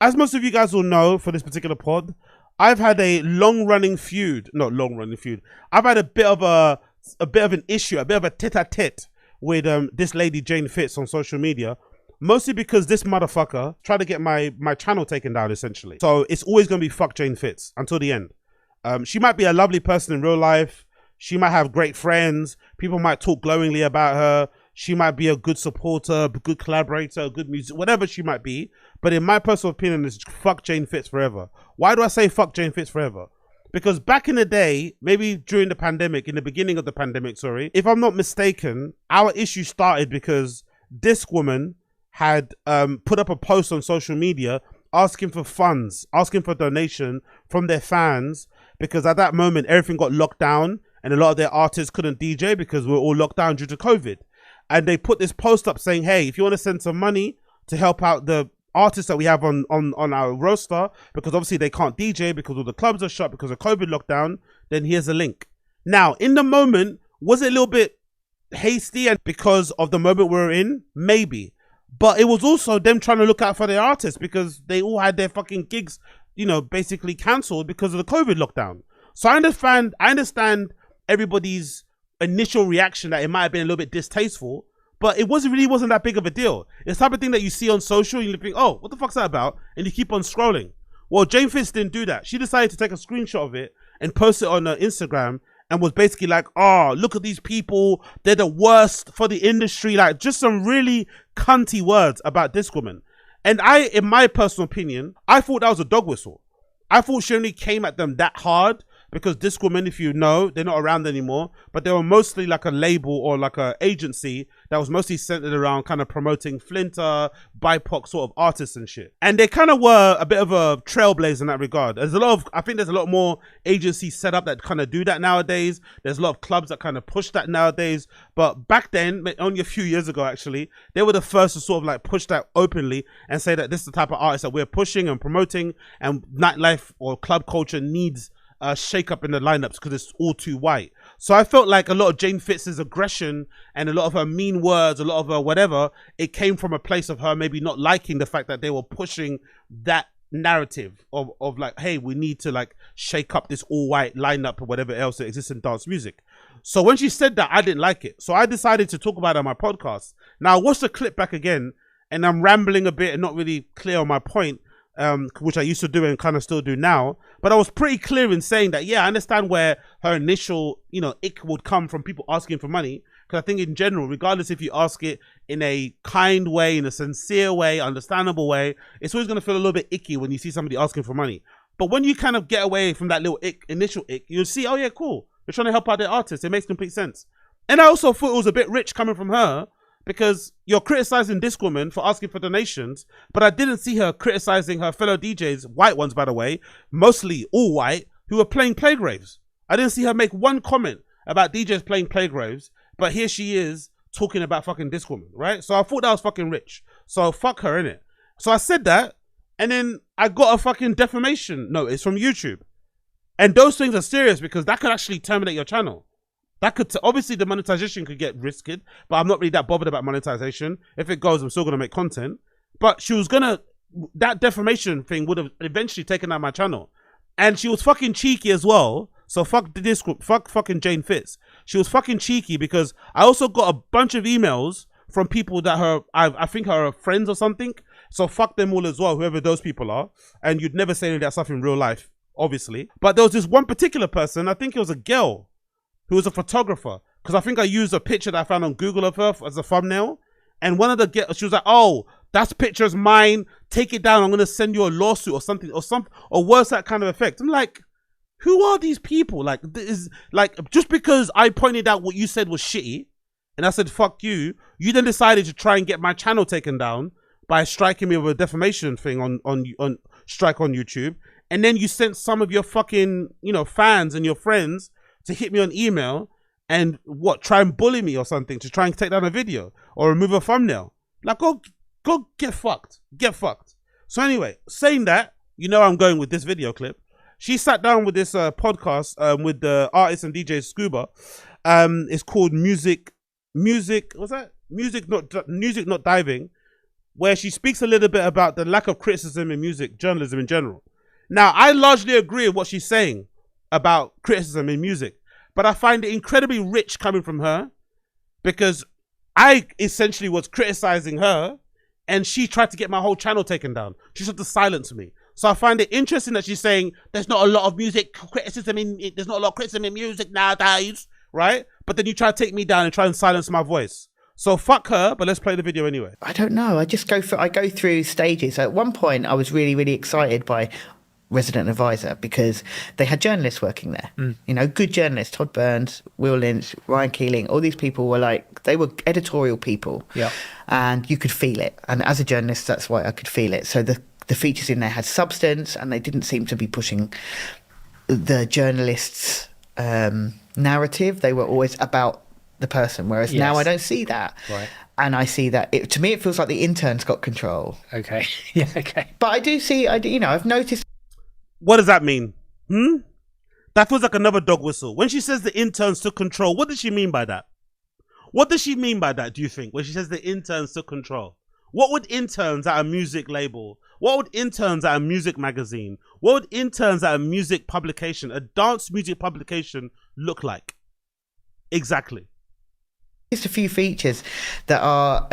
as most of you guys will know for this particular pod, I've had a long-running feud. Not long-running feud. I've had a bit of an issue, a bit of a tete-a-tete with this lady Jane Fitz on social media, mostly because this motherfucker tried to get my channel taken down, essentially. So it's always going to be fuck Jane Fitz until the end. She might be a lovely person in real life. She might have great friends. People might talk glowingly about her. She might be a good supporter, good collaborator, good music, whatever she might be. But in my personal opinion, it's fuck Jane Fitz forever. Why do I say fuck Jane Fitz forever? Because back in the day, maybe during the pandemic, in the beginning of the pandemic, sorry, if I'm not mistaken, our issue started because this woman had put up a post on social media asking for funds, asking for donation from their fans, because at that moment, everything got locked down and a lot of their artists couldn't DJ because we were all locked down due to COVID. And they put this post up saying, hey, if you want to send some money to help out the artists that we have on our roster, because obviously they can't DJ because all the clubs are shut because of COVID lockdown, then here's a link. Now, in the moment, was it a little bit hasty and because of the moment we're in? Maybe. But it was also them trying to look out for their artists because they all had their fucking gigs, you know, basically cancelled because of the COVID lockdown. So I understand everybody's initial reaction that it might have been a little bit distasteful, but it really wasn't that big of a deal. It's the type of thing that you see on social and you think, oh, what the fuck's that about? And you keep on scrolling. Well, Jane Fitz didn't do that. She decided to take a screenshot of it and post it on her Instagram and was basically like, oh, look at these people. They're the worst for the industry. Like, just some really cunty words about this woman. And in my personal opinion, I thought that was a dog whistle. I thought she only came at them that hard because this woman, if you know, they're not around anymore, but they were mostly like a label or like a agency that was mostly centered around kind of promoting Flinter, BIPOC sort of artists and shit. And they kind of were a bit of a trailblazer in that regard. I think there's a lot more agencies set up that kind of do that nowadays. There's a lot of clubs that kind of push that nowadays. But back then, only a few years ago actually, they were the first to sort of like push that openly and say that this is the type of artist that we're pushing and promoting, and nightlife or club culture needs shake up in the lineups because it's all too white. So I felt like a lot of Jane Fitz's aggression and a lot of her mean words, a lot of her whatever, it came from a place of her maybe not liking the fact that they were pushing that narrative of like, hey, we need to like shake up this all white lineup or whatever else that exists in dance music. So when she said that, I didn't like it. So I decided to talk about it on my podcast. Now I watched the clip back again and I'm rambling a bit and not really clear on my point, which I used to do and kind of still do now. But I was pretty clear in saying that, yeah, I understand where her initial, you know, ick would come from people asking for money. Because I think in general, regardless if you ask it in a kind way, in a sincere way, understandable way, it's always going to feel a little bit icky when you see somebody asking for money. But when you kind of get away from that little ick, initial ick, you'll see, oh yeah, cool. They're trying to help out their artists. It makes complete sense. And I also thought it was a bit rich coming from her, because you're criticizing this woman for asking for donations, but I didn't see her criticizing her fellow DJs, white ones by the way, mostly all white, who were playing Playgraves. I didn't see her make one comment about DJs playing Playgraves, but here she is talking about fucking this woman, right? So I thought that was fucking rich. So fuck her, innit? So I said that, and then I got a fucking defamation notice from YouTube. And those things are serious because that could actually terminate your channel. That could, obviously the monetization could get risked, but I'm not really that bothered about monetization. If it goes, I'm still going to make content. But she was going to, that defamation thing would have eventually taken out my channel. And she was fucking cheeky as well. So fuck this, fuck fucking Jane Fitz. She was fucking cheeky because I also got a bunch of emails from people that I think are her friends or something. So fuck them all as well, whoever those people are. And you'd never say any of that stuff in real life, obviously. But there was this one particular person, I think it was a girl, who was a photographer, because I think I used a picture that I found on Google of her as a thumbnail, and one of the she was like, "Oh, that picture's mine. Take it down. I'm gonna send you a lawsuit or something, or worse, that kind of effect." I'm like, who are these people? Like, just because I pointed out what you said was shitty, and I said fuck you, you then decided to try and get my channel taken down by striking me with a defamation thing on strike on YouTube, and then you sent some of your fucking fans and your friends to hit me on email and try and bully me or something to try and take down a video or remove a thumbnail. Like, go get fucked. Get fucked. So anyway, saying that, I'm going with this video clip. She sat down with this podcast with the artist and DJ Scuba. It's called Music Not Diving. where she speaks a little bit about the lack of criticism in music journalism in general. Now, I largely agree with what she's saying about criticism in music, but I find it incredibly rich coming from her, because I essentially was criticizing her and she tried to get my whole channel taken down. She tried to silence me. So I find it interesting that she's saying there's not a lot of music criticism there's not a lot of criticism in music nowadays, right? But then you try to take me down and try and silence my voice. So fuck her, but let's play the video anyway. I don't know. I go through stages. At one point, I was really, really excited by Resident Advisor because they had journalists working there. You know, good journalists, Todd Burns, Will Lynch, Ryan Keeling, all these people were like, they were editorial people. Yeah. And you could feel it. And as a journalist, that's why I could feel it. So the features in there had substance, and they didn't seem to be pushing the journalists' narrative. They were always about the person, whereas now I don't see that. Right. And I see that to me it feels like the intern's got control. Okay. Yeah, okay. But I do see, I've noticed. What does that mean? That feels like another dog whistle. When she says the interns took control, what does she mean by that? What does she mean by that, do you think, when she says the interns took control? What would interns at a music label, what would interns at a music magazine, what would interns at a music publication, a dance music publication look like? Exactly. Just a few features that are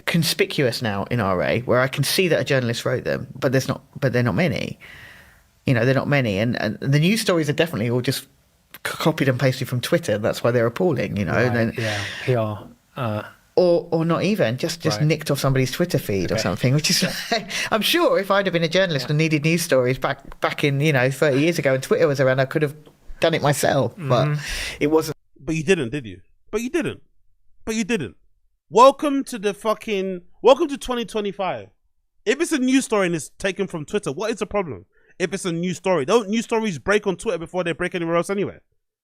conspicuous now in RA, where I can see that a journalist wrote them, but they're not many. You know, they're not many, and the news stories are definitely all just copied and pasted from Twitter. That's why they're appalling. You know, right. And then, PR. Or not even, just nicked off somebody's Twitter feed or something, which is, I'm sure if I'd have been a journalist and needed news stories back in, 30 years ago and Twitter was around, I could have done it myself, but it wasn't. But you didn't, did you? But you didn't. Welcome to 2025. If it's a news story and it's taken from Twitter, what is the problem? If it's a news story, don't news stories break on Twitter before they break anywhere else anyway?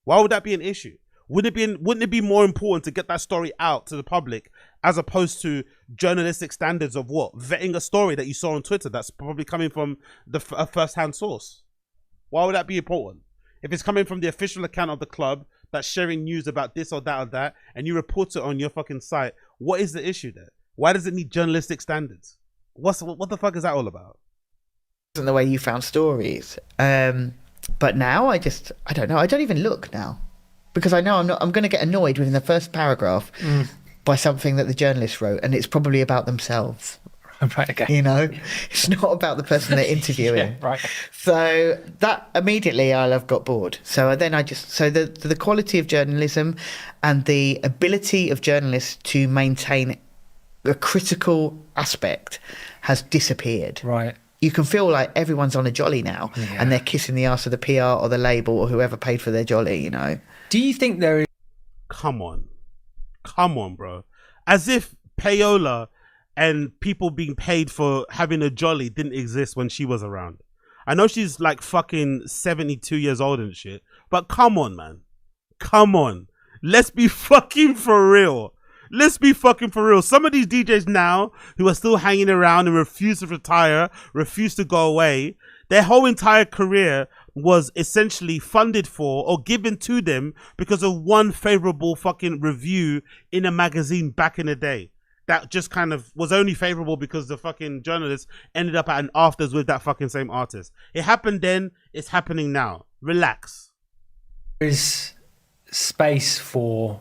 Why would that be an issue? Wouldn't it be more important to get that story out to the public as opposed to journalistic standards of what? Vetting a story that you saw on Twitter that's probably coming from a first-hand source. Why would that be important? If it's coming from the official account of the club that's sharing news about this or that, and you report it on your fucking site, what is the issue there? Why does it need journalistic standards? What the fuck is that all about? Isn't the way you found stories. But now I don't know. I don't even look now. Because I know I'm going to get annoyed within the first paragraph by something that the journalist wrote, and it's probably about themselves. Right, okay. It's not about the person they're interviewing. Yeah, right. So that immediately I'll have got bored. So then the quality of journalism and the ability of journalists to maintain a critical aspect has disappeared. Right. You can feel like everyone's on a jolly now, and they're kissing the ass of the PR or the label or whoever paid for their jolly, Do you think there is... Come on, bro. As if payola and people being paid for having a jolly didn't exist when she was around. I know she's like fucking 72 years old and shit, but come on, man. Come on. Let's be fucking for real. Some of these DJs now who are still hanging around and refuse to retire, refuse to go away, their whole entire career was essentially funded for or given to them because of one favorable fucking review in a magazine back in the day. That just kind of was only favorable because the fucking journalist ended up at an afters with that fucking same artist. It happened then, it's happening now. Relax. There is space for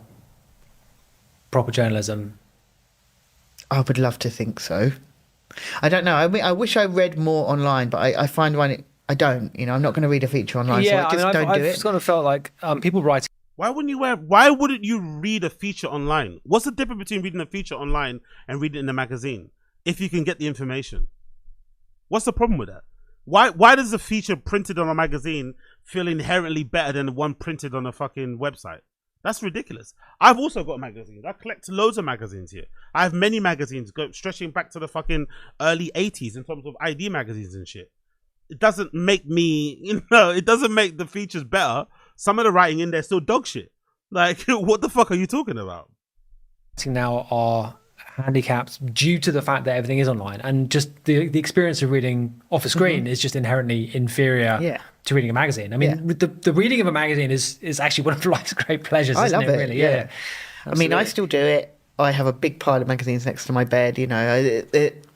proper journalism. I would love to think so. I don't know. I mean, I wish I read more online, but I find I don't. I'm not going to read a feature online, so I just don't do it. I've sort of felt like people writing. Why wouldn't you read a feature online? What's the difference between reading a feature online and reading it in a magazine? If you can get the information. What's the problem with that? Why does a feature printed on a magazine feel inherently better than one printed on a fucking website? That's ridiculous. I've also got magazines. I collect loads of magazines here. I have many magazines stretching back to the fucking early 80s in terms of ID magazines and shit. It doesn't make me, it doesn't make the features better. Some of the writing in there is still dog shit. Like, what the fuck are you talking about? Now are handicapped due to the fact that everything is online, and just the experience of reading off a screen is just inherently inferior to reading a magazine. I mean, the reading of a magazine is actually one of life's great pleasures. I love it. Really, I mean, I still do it. I have a big pile of magazines next to my bed. You know,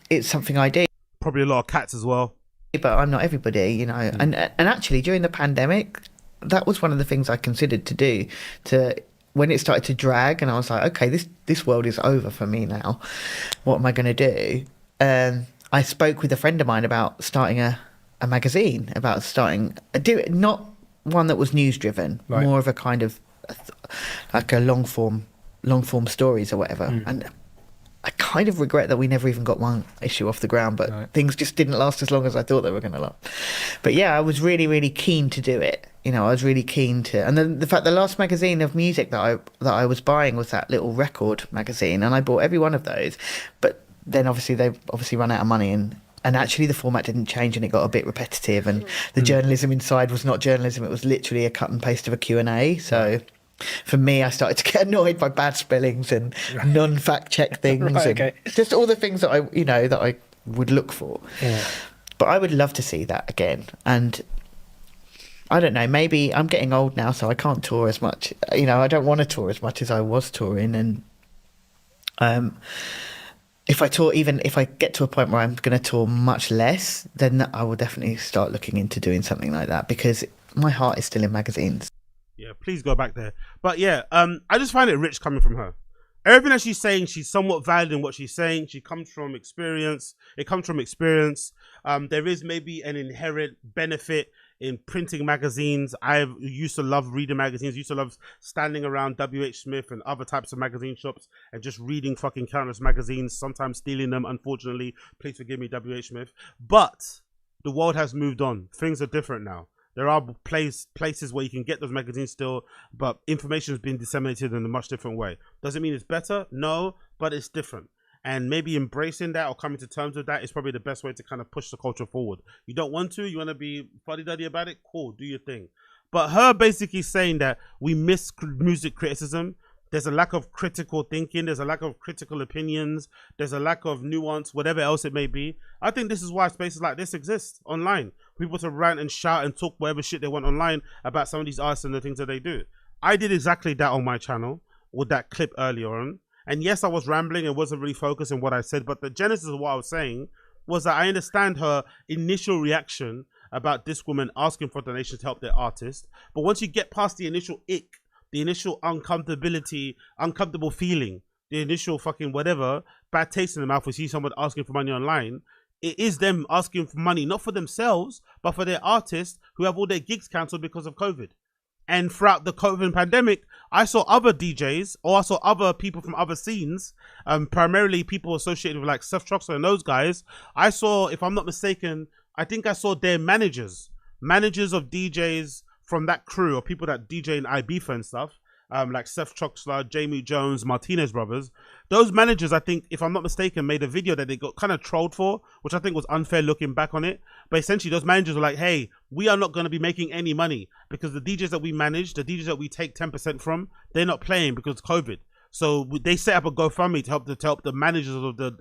it's something I do. Probably a lot of cats as well. But I'm not everybody, you know. And actually, during the pandemic, that was one of the things I considered to do. When it started to drag, and I was like, okay, this world is over for me now. What am I going to do? I spoke with a friend of mine about starting a magazine, about starting not one that was news driven, right. more of a kind of like a long form stories or whatever. And I kind of regret that we never even got one issue off the ground, but right. things just didn't last as long as I thought they were going to last. But yeah, I was really, really keen to do it. You know, I was really keen to, and then the fact the last magazine of music that I was buying was that little record magazine, and I bought every one of those. But then obviously they run out of money, and actually the format didn't change, and it got a bit repetitive, and the journalism inside was not journalism; it was literally a cut and paste of a Q&A. So. For me, I started to get annoyed by bad spellings and non-fact check things, and just all the things that I would look for. Yeah. But I would love to see that again. And I don't know, maybe I'm getting old now, so I can't tour as much. You know, I don't want to tour as much as I was touring. And if I get to a point where I'm going to tour much less, then I will definitely start looking into doing something like that, because my heart is still in magazines. Yeah, please go back there. But yeah, I just find it rich coming from her. Everything that she's saying, she's somewhat valid in what she's saying. She comes from experience. It comes from experience. There is maybe an inherent benefit in printing magazines. I used to love reading magazines. Used to love standing around WH Smith and other types of magazine shops and just reading fucking countless magazines, sometimes stealing them, unfortunately. Please forgive me, WH Smith. But the world has moved on. Things are different now. There are places where you can get those magazines still, but information has been disseminated in a much different way. Doesn't mean it's better, no, but it's different. And maybe embracing that or coming to terms with that is probably the best way to kind of push the culture forward. You don't want to, you want to be fuddy-duddy about it, cool, do your thing. But her basically saying that we miss music criticism, there's a lack of critical thinking, there's a lack of critical opinions, there's a lack of nuance, whatever else it may be. I think this is why spaces like this exist online. People to rant and shout and talk whatever shit they want online about some of these artists and the things that they do. I did exactly that on my channel with that clip earlier on. And yes, I was rambling and wasn't really focused on what I said, but the genesis of what I was saying was that I understand her initial reaction about this woman asking for donations to help their artist. But once you get past the initial ick, the initial uncomfortable feeling, the initial fucking whatever, bad taste in the mouth, we see someone asking for money online, it is them asking for money, not for themselves, but for their artists who have all their gigs cancelled because of COVID. And throughout the COVID pandemic, I saw other DJs, or I saw other people from other scenes, primarily people associated with like Seth Troxler and those guys. I saw, if I'm not mistaken, I think I saw their managers of DJs from that crew, or people that DJ in Ibiza and stuff, like Seth Troxler, Jamie Jones, Martinez brothers. Those managers, I think, if I'm not mistaken, made a video that they got kind of trolled for, which I think was unfair looking back on it. But essentially, those managers were like, hey, we are not going to be making any money because the DJs that we manage, the DJs that we take 10% from, they're not playing because of COVID. So they set up a GoFundMe to help the managers of the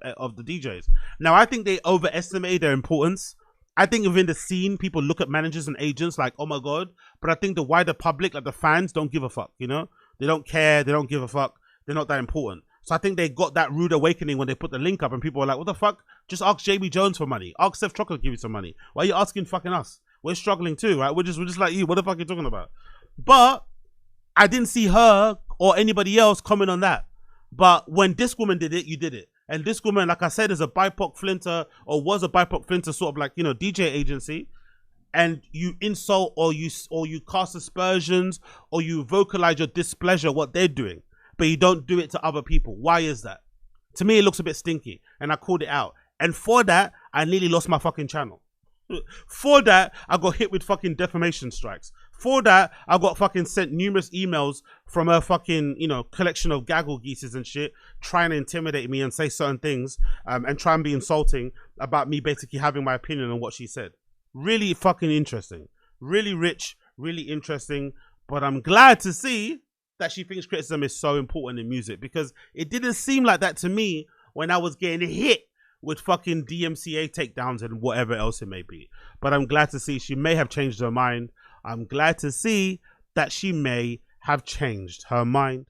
DJs. Now, I think they overestimated their importance. I think within the scene, people look at managers and agents like, oh my God. But I think the wider public, like the fans, don't give a fuck, you know? They don't care. They don't give a fuck. They're not that important. So I think they got that rude awakening when they put the link up and people were like, what the fuck? Just ask Jamie Jones for money. Ask Seth Troxler to give you some money. Why are you asking fucking us? We're struggling too, right? We're just like you. What the fuck are you talking about? But I didn't see her or anybody else comment on that. But when this woman did it, you did it. And this woman, like I said, is a BIPOC flinter, or was a BIPOC flinter, sort of like, you know, DJ agency. And you insult or you cast aspersions or you vocalize your displeasure what they're doing, but you don't do it to other people. Why is that? To me, it looks a bit stinky, and I called it out. And for that, I nearly lost my fucking channel. For that, I got hit with fucking defamation strikes. For that, I got fucking sent numerous emails from a fucking, you know, collection of gaggle geeses and shit, trying to intimidate me and say certain things, and try and be insulting about me basically having my opinion on what she said. Really fucking interesting. Really rich, really interesting. But I'm glad to see that she thinks criticism is so important in music, because it didn't seem like that to me when I was getting hit with fucking DMCA takedowns and whatever else it may be. But I'm glad to see she may have changed her mind. I'm glad to see that she may have changed her mind.